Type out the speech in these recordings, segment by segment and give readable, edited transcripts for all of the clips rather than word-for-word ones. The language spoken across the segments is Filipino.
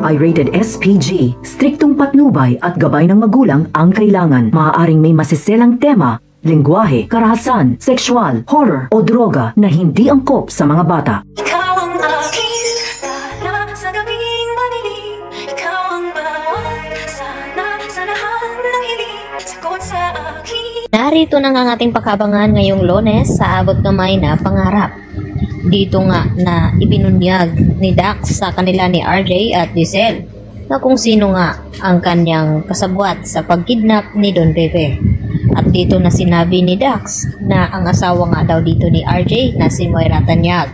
ay rated SPG. Striktong patnubay at gabay ng magulang ang kailangan. Maaaring may masiselang tema, lengguwahe, karahasan, sexual, horror o droga na hindi angkop sa mga bata. Ikaw ang aking dala sa gabing madilim. Ikaw ang bawat sana sa lahat ng hiling. Sagot sa akin. Narito na nga ang ating pakabangan ngayong Lunes sa abot kamay na pangarap. Dito nga na ibinunyag ni Dax sa kanila ni RJ at Giselle na kung sino nga ang kanyang kasabwat sa pagkidnap ni Don Pepe. At dito na sinabi ni Dax na ang asawa nga daw dito ni RJ na si Moira Tanyag.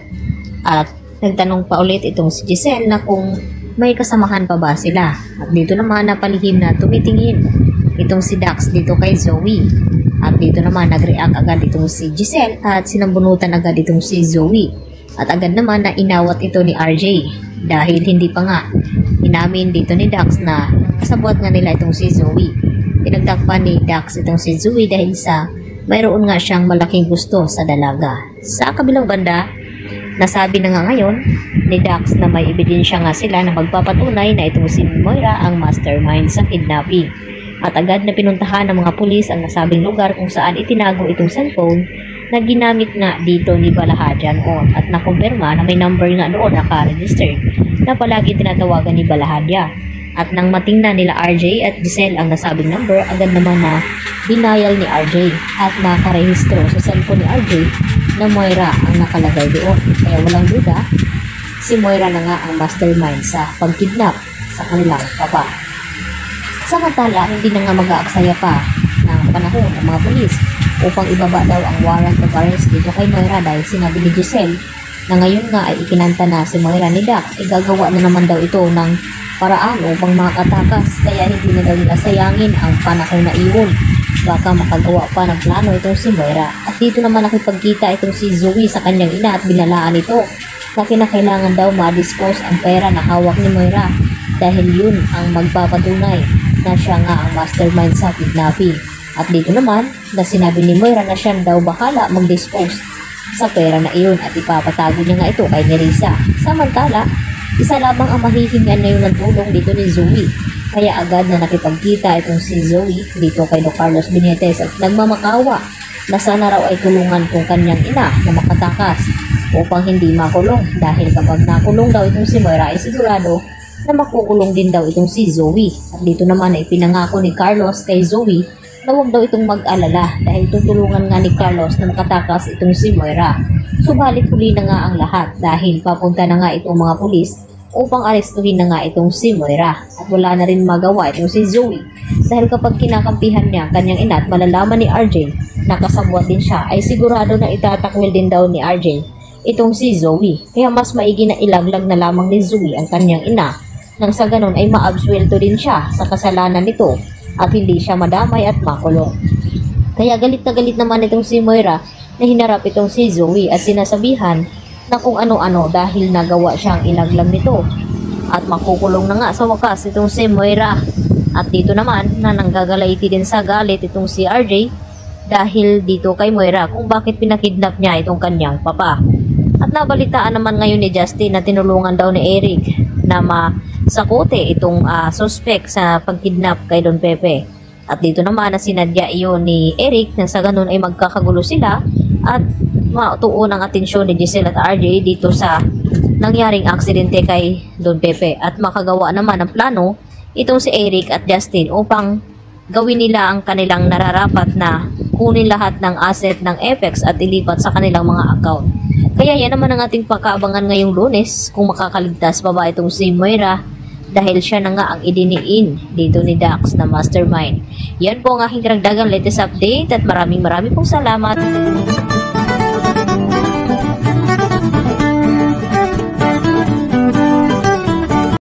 At nagtanong pa ulit itong si Giselle na kung may kasamahan pa ba sila. At dito naman napalihim na tumitingin itong si Dax dito kay Zoe. At dito naman nag-react agad itong si Giselle at sinambunutan agad itong si Zoe. At agad naman na inawat ito ni RJ dahil hindi pa nga inamin dito ni Dax na kasabwat nga nila itong si Zoe. Pinagtakpan ni Dax itong si Zoe dahil sa mayroon nga siyang malaking gusto sa dalaga. Sa kabilang banda, nasabi na nga ngayon ni Dax na may ebidensya nga sila na magpapatunay na itong si Moira ang mastermind sa kidnapping. At agad na pinuntahan ng mga pulis ang nasabing lugar kung saan itinago itong cellphone na ginamit nga dito ni Balahadya noon at nakumpirma na may number nga noon naka-registered na palagi tinatawagan ni Balahadya. At nang matingnan nila RJ at Giselle ang nasabing number, agad naman na dinayal ni RJ at nakarehistro sa cellphone ni RJ na Moira ang nakalagay doon. Kaya walang duda, si Moira na nga ang mastermind sa pagkidnap sa kanilang papa. Samantala, hindi na nga mag-aaksaya pa ng panahon ng mga pulis upang ibaba daw ang warrant of arrest dito kay Moira dahil sinabi ni Giselle na ngayon nga ay ikinanta na si Moira ni Dax, igagawa na naman daw ito ng paraan upang makatakas, kaya hindi na daw nila sayangin ang panahon na iyon. Baka makagawa pa ng plano itong si Moira. At dito naman nakipagkita itong si Zoe sa kanyang ina at binalaan ito na kinakailangan daw ma-dispose ang pera na hawak ni Moira dahil yun ang magpapatunay na siya nga ang mastermind sa kidnapping. At dito naman na sinabi ni Moira na siya daw bahala mag-dispose sa pera na iyon at ipapatago niya nga ito kay Nerissa. Samantala, isa lamang ang mahihingan ngayon ng tulong dito ni Zoe. Kaya agad na nakipagkita itong si Zoe dito kay Don Carlos Benitez at nagmamakawa na sana raw ay tulungan kung kanyang ina na makatakas upang hindi makulong. Dahil kapag nakulong daw itong si Moira ay sigurado na makukulong din daw itong si Zoe. At dito naman ay pinangako ni Carlos kay Zoe na huwag daw itong mag-alala dahil tutulungan nga ni Carlos na makatakas itong si Moira. Subalit huli na nga ang lahat dahil papunta na nga itong mga pulis upang arestuhin na nga itong si Moira. At wala na rin magawa itong si Zoe dahil kapag kinakampihan niya kanyang ina at malalaman ni RJ na kasabwat din siya ay sigurado na itatakwil din daw ni RJ itong si Zoe. Kaya mas maigi na ilaglag na lamang ni Zoe ang kanyang ina nang sa ganon ay maabsuelto din siya sa kasalanan nito at hindi siya madamay at makulong. Kaya galit na galit naman itong si Moira na hinarap itong si Zoe at sinasabihan na kung ano-ano dahil nagawa siyang ilaglag nito. At makukulong na nga sa wakas itong si Moira. At dito naman na nanggagalaiti din sa galit itong si RJ dahil dito kay Moira kung bakit pinakidnap niya itong kanyang papa. At nabalitaan naman ngayon ni Justin na tinulungan daw ni Eric na masakote itong suspect sa pagkidnap kay Don Pepe. At dito naman na sinadya iyon ni Eric na sa ganun ay magkakagulo sila at matuon ang atensyon ni Giselle at RJ dito sa nangyaring aksidente kay Don Pepe at makagawa naman ng plano itong si Eric at Justin upang gawin nila ang kanilang nararapat na kunin lahat ng asset ng Apex at ilipat sa kanilang mga account. Kaya yan naman ang ating pakaabangan ngayong Lunes kung makakaligtas pa ba itong si Moira dahil siya na nga ang idiniin dito ni Dax na mastermind. Yan po ang aking karagdagang latest update at maraming pong salamat.